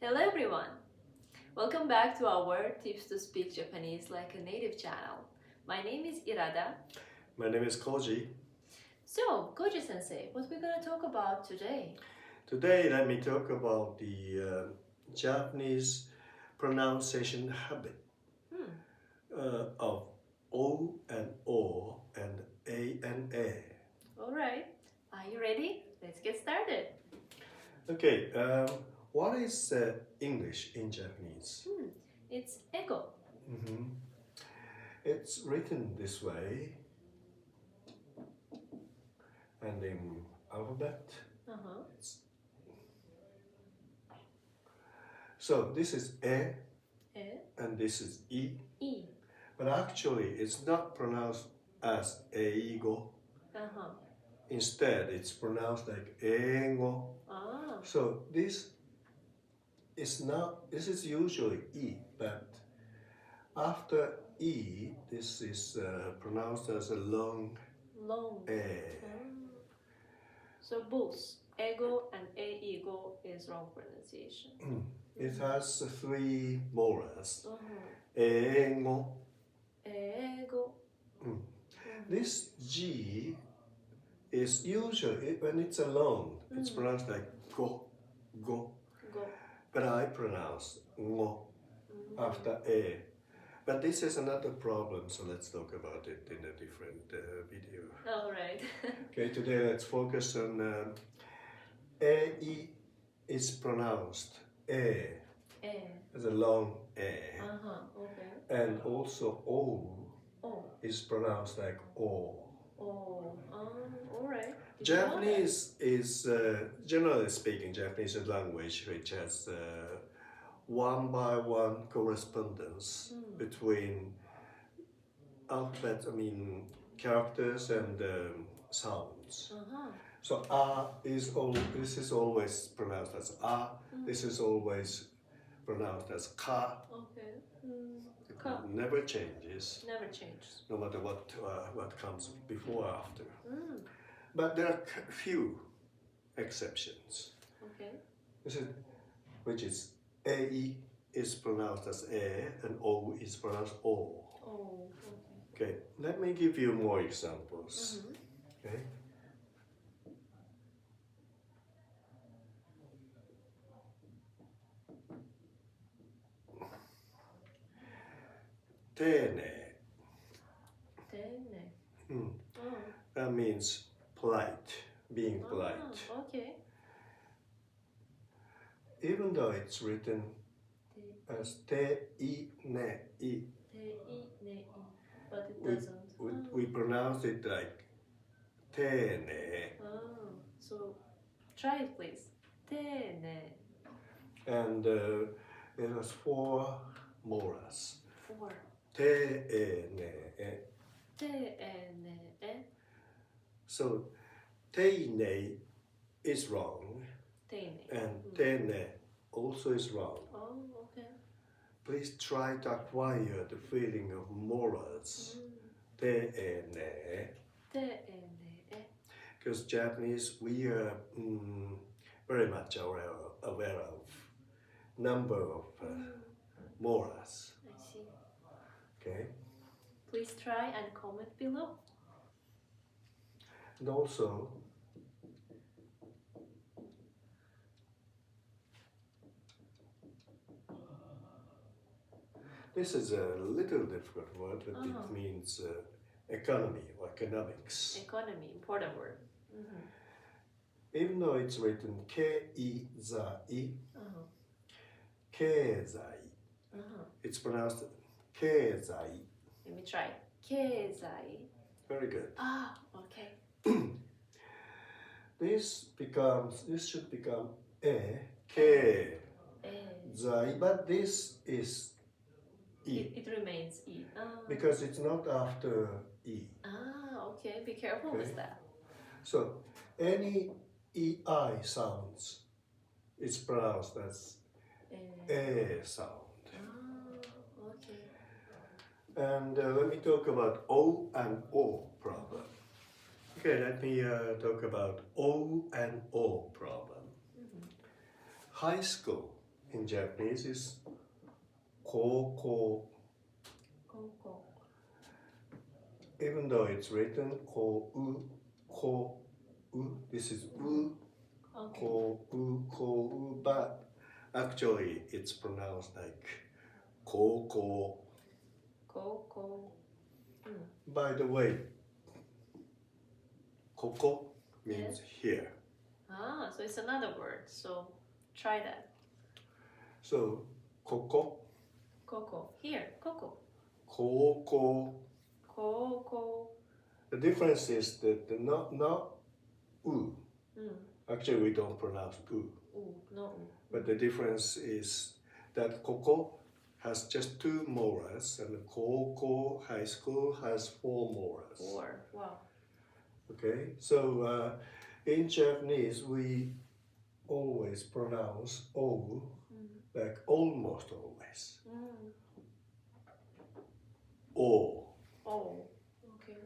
Hello everyone! Welcome back to our Tips to Speak Japanese Like a Native channel. My name is Irada. My name is Koji. So, Koji sensei, what we're going to talk about today? Today, let me talk about the Japanese pronunciation habit Hmm, of O and O and A and A. alright. Are you ready? Let's get started. Okay, what is English in Japanese? It's ego. Mhm. It's written this way and in alphabet. Uh-huh. So this is E E, and this is I. I. But actually, it's not pronounced as eigo. Uh-huh. Instead, it's pronounced like ego. Ah. So this is usually I, but after I, this is pronounced as a long Long. E. So both ego and ego is wrong pronunciation. It has three molars. Uh-huh. Ego. Ego. This G is usually, when it's alone, it's pronounced like go, go. Go. But I pronounce ngo after E. But this is another problem, so let's talk about it in a different video. Alright. Okay, today let's focus on E is pronounced E as a long E. Okay. And also O is pronounced like O. Alright. Japanese is, generally speaking, Japanese is a language which has one-by-one correspondence between alphabet, characters and sounds. So this is always pronounced as this is always pronounced as ka. Okay. It never changes. Never changes. No matter what comes before or after. But there are few exceptions. Okay. Which is A is pronounced as E and O is pronounced O. Oh, Okay, let me give you more examples. Okay. Tene. That means polite, being polite. Okay. Even though it's written as te-i-ne-i. But it doesn't. We pronounce it like tene. So try it please. Tene. And it has four molars. Four. Te-e-ne-e. Te-e-ne-e. So teine is wrong. Teine. And tene also is wrong. Oh, okay. Please try to acquire the feeling of molars. Te-e-ne. Te-e-ne-e. Because Japanese, we are very much aware of number of molars. I see. Okay. Please try and comment below. And also, this is a little difficult word, but it means economy or economics. Economy, important word. Even though it's written keizai, keizai, it's pronounced keizai. Let me try. Keizai. Very good. Okay. This should become ke, zai, but this is I. It remains I. Because it's not after I. Okay. Be careful with that. So any EI sounds, it's pronounced as E sound. Okay. And let me talk about O and O problem. Okay, let me talk about O and O problem. High school in Japanese is koko. Koko. Even though it's written ko u, this is u, Okay. ko u, but actually it's pronounced like koko. Koko. By the way, koko means here. Ah, so it's another word. So try that. So koko, Koko. Here. Koko. koko. Koko. The difference is that the not u. Actually, we don't pronounce u. No. But the difference is that koko has just 2 molars and koko high school has 4 molars. 4. Wow. Okay, so in Japanese we always pronounce o like almost always. O. Oh. Okay.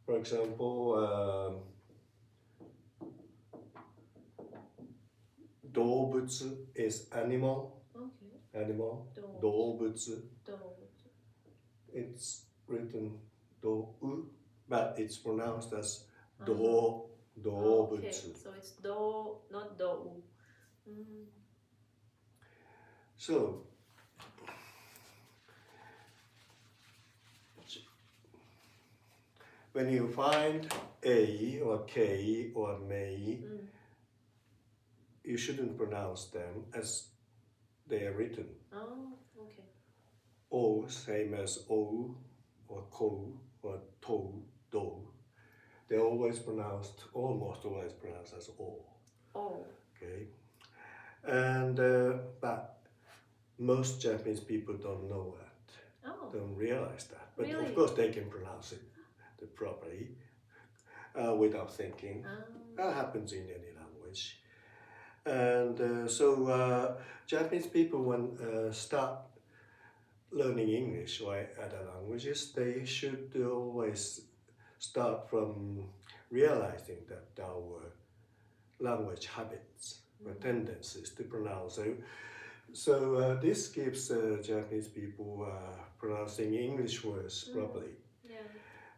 For example, 動物 is animal. Okay. Animal. 動物. 動物. It's written do but it's pronounced as do. Okay, so it's do, not do. So when you find a or k or may, you shouldn't pronounce them as they are written. Oh, okay. O, same as o or ko or to, do. They're always pronounced, almost always pronounced as o. Oh. Okay. And but most Japanese people don't know that. Oh. Don't realize that. But Really? of course they can pronounce it properly without thinking. That happens in any language. And so Japanese people when start learning English or other languages, they should always start from realizing that our language habits or tendencies to pronounce. So this gives Japanese people pronouncing English words properly. Yeah.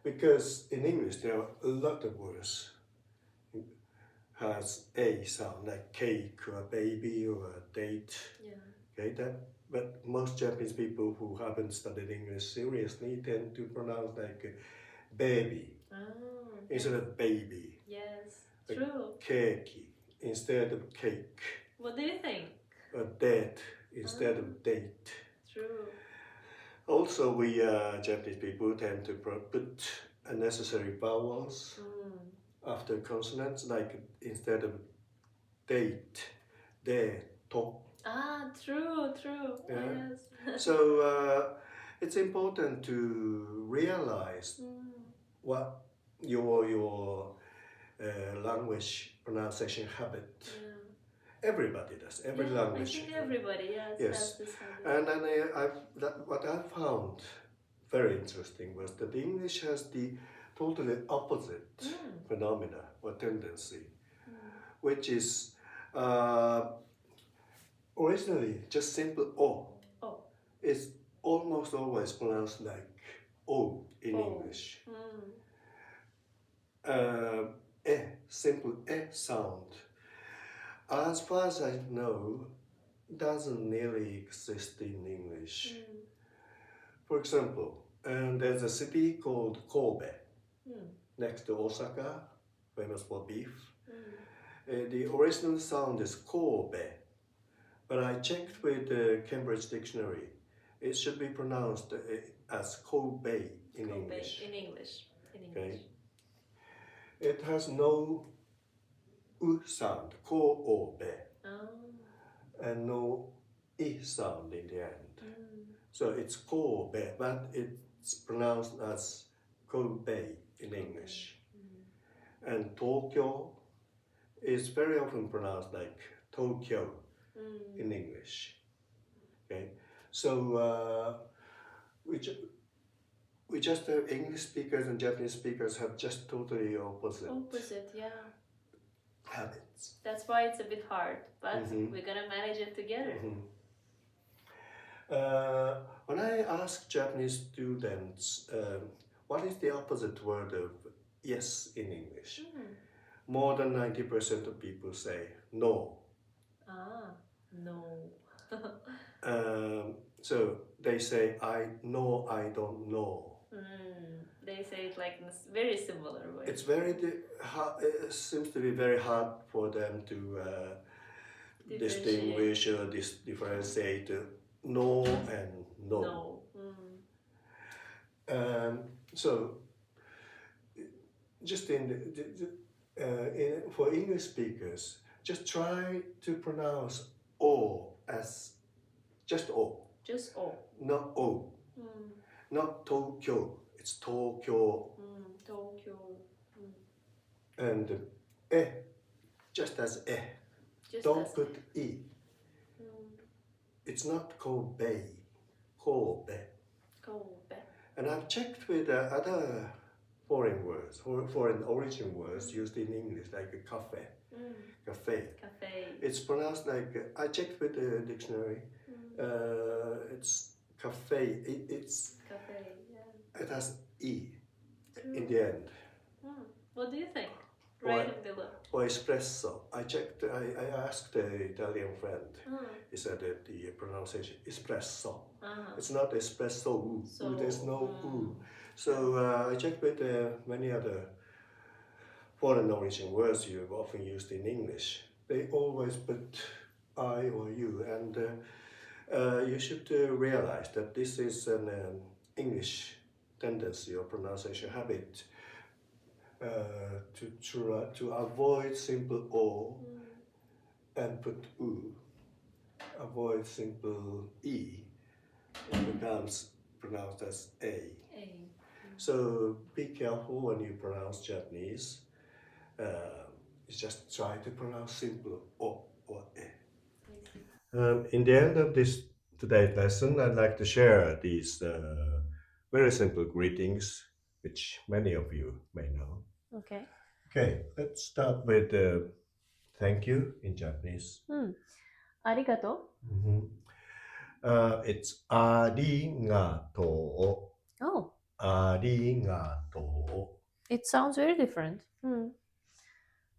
Because in English there are a lot of words has a sound, like cake or baby or date. Yeah. Okay, but most Japanese people who haven't studied English seriously tend to pronounce like baby instead of baby. Yes, like true. Cake instead of cake. What do you think? Or date instead of date. True. Also, we Japanese people tend to put unnecessary vowels after consonants, like instead of date, de, to. Ah, true. Yeah. Yes. So it's important to realize what your language pronunciation habit. Yeah. Everybody does. Every language. I think everybody has this habit. And then what I found very interesting was that English has the totally opposite phenomena or tendency, which is originally just simple O. Is almost always pronounced like O in English. Simple E sound. As far as I know, doesn't nearly exist in English. For example, there's a city called Kobe, next to Osaka, famous for beef. The original sound is Kobe, but I checked with the Cambridge Dictionary. It should be pronounced as Kobe in English. In English. Okay. It has no U sound, Kobe, and no I sound in the end. So it's Kobe, but it's pronounced as Kobe in English. And Tokyo is very often pronounced like Tokyo in English. Okay, so we just have English speakers and Japanese speakers have just totally opposite. Opposite, yeah. habits. That's why it's a bit hard, but we're gonna manage it together. When I ask Japanese students, what is the opposite word of yes in English? More than 90% of people say no. Ah, no. So they say, I know, I don't know. They say it like in a very similar way. It's it seems to be very hard for them to distinguish or differentiate no and no. So just for English speakers, just try to pronounce O as just O. Just O. Not O. Not Tokyo. It's Tokyo. Tokyo. And just as Just don't as put E. It's not Kobe. Kobe. And I've checked with other foreign words, foreign origin words used in English, like a cafe. Cafe. It's pronounced like, I checked with the dictionary, it's cafe. It's cafe, yeah. It has E in the end. What do you think? Write it below. Or espresso. I checked, I asked the Italian friend. He said that the pronunciation espresso. It's not espresso. There's no oo. So I checked with many other foreign origin words you've often used in English. They always put I or you, and you should realize that this is an English tendency or pronunciation habit to avoid simple O and put U. Avoid simple E. It becomes pronounced as A. So be careful when you pronounce Japanese. Just try to pronounce simple O or E. In the end of today's lesson, I'd like to share these very simple greetings, which many of you may know. Okay, let's start with thank you in Japanese. Arigato. It's arigato. Oh. Arigato. It sounds very different.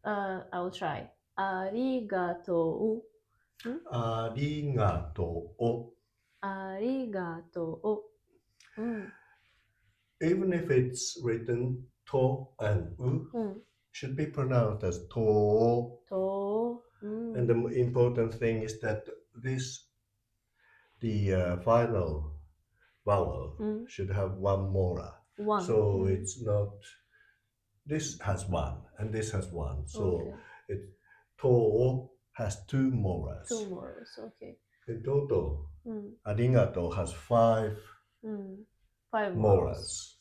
I will try. Arigato. Arigato. Arigato. Even if it's written to and u, should be pronounced as to. And the important thing is that the final vowel should have one mora. So it's not, this has one and this has one. So to has two moras. Okay. In total, arigato has five moras.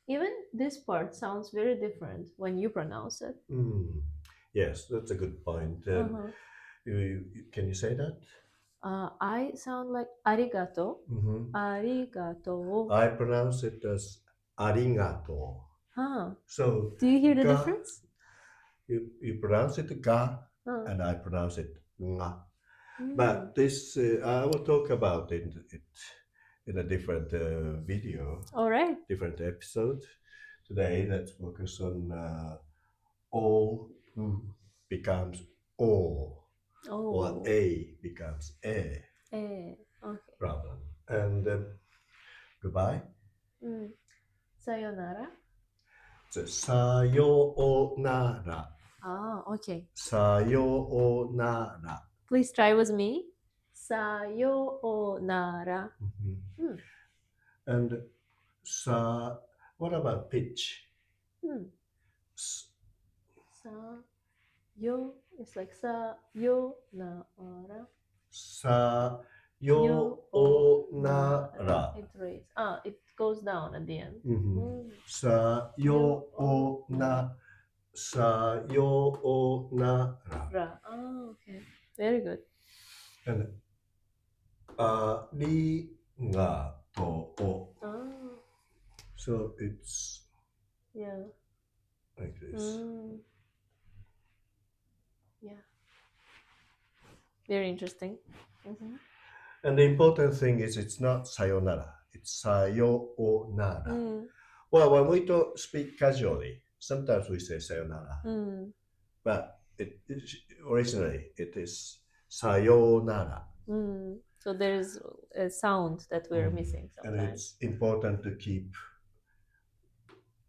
Even this part sounds very different when you pronounce it. Yes, that's a good point. Can you say that? I sound like arigato. Arigato. I pronounce it as arigato. So do you hear the difference? You pronounce it ga, and I pronounce it nga. But this, I will talk about it in a different video. All right. Different episode. Today, let's focus on O becomes O. Or A becomes A. Okay. Problem. And goodbye. Sayonara. Sayonara. Okay. Sayonara. Please try with me. Sayonara. And what about pitch? It's like sayonara. Sayonara. It raised. It goes down at the end. Sayonara. Sayonara. Okay. Very good. And arigato. So it's like this. Very interesting. Mm-hmm. And the important thing is it's not sayonara, it's sayonara. Mm. Well, when we don't speak casually, sometimes we say sayonara, Mm. but originally it is sayonara. Mm. So there's a sound that we're missing And sometimes. it's important to keep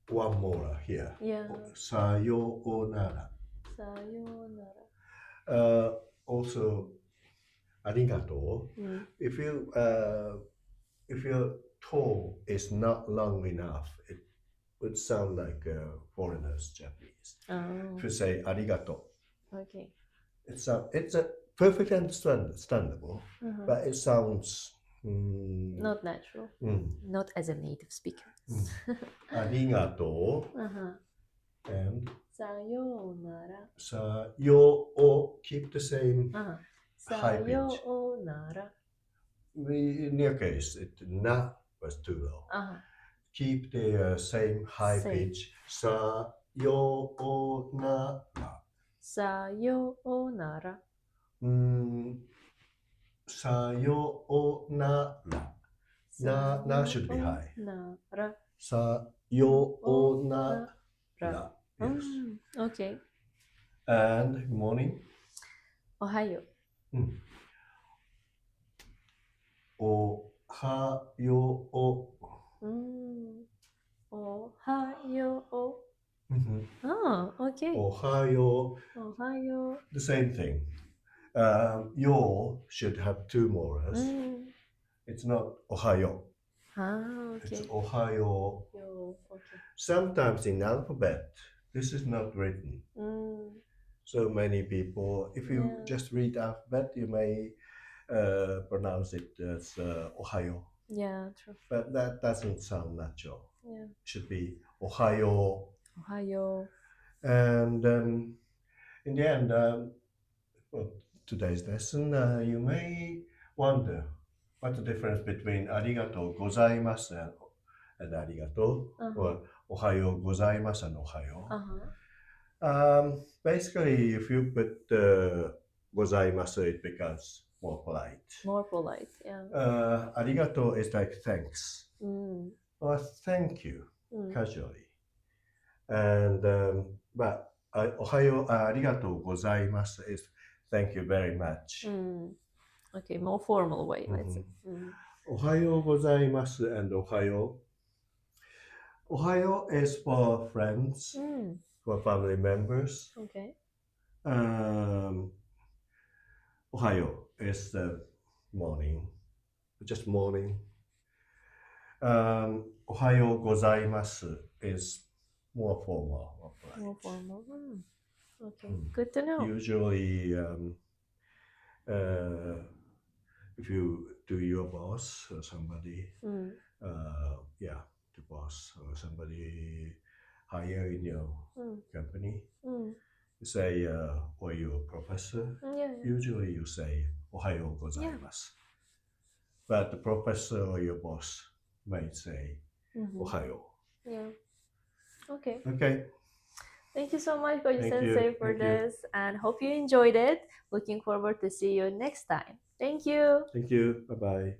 one more here. Yeah. Sayonara. Sayonara. Also, arigato. Mm. If your toe is not long enough, it would sound like foreigners Japanese. Oh. If you say arigato, Okay. it's a perfectly understandable, Uh-huh. but it sounds Not natural. Not as a native speaker. arigato Uh-huh. and Sayonara. sayo keep the same high pitch. Sayonara. In your case, na was too low. Uh-huh. Keep the same high Same. pitch. Sayonara. Sayonara. Sayonara. Na should be high. Sayonara. Sayonara. Ra. Yes. Okay. And good morning. Ohayo. Ohayo. Ohayo. Oh, okay. Ohayo. Ohayo. The same thing. Yo should have two morals. It's not Ohayo. Okay. It's Ohayo. Yo. Okay. Sometimes in alphabet, this is not written. So many people, if you just read alphabet, you may pronounce it as Ohayo. Yeah, true. But that doesn't sound natural. Yeah. It should be Ohayo. Ohayo. And in the end, well, today's lesson, you may wonder what's the difference between arigato gozaimasu and arigato, or ohayo gozaimasu and ohayo. Basically, if you put gozaimasu, it becomes more polite. More polite, yeah. Arigato is like thanks, or thank you, casually. And but ohayo, arigato gozaimasu is thank you very much. Okay, more formal way, let's say. Ohayo gozaimasu and ohayo. Ohayo is for friends, for family members. Okay. Ohayo is the morning, just morning. Ohayo gozaimasu is more formal. More formal. Okay, good to know. Usually, if you do your boss or somebody, the boss or somebody higher in your company, you say, or you're a professor, usually you say, Ohayo gozaimasu. But the professor or your boss might say, Ohayo. Yeah. Okay. Okay. Thank you so much, Koji Thank Sensei, you. for Thank you. this, and hope you enjoyed it. Looking forward to see you next time. Thank you. Thank you. Bye-bye.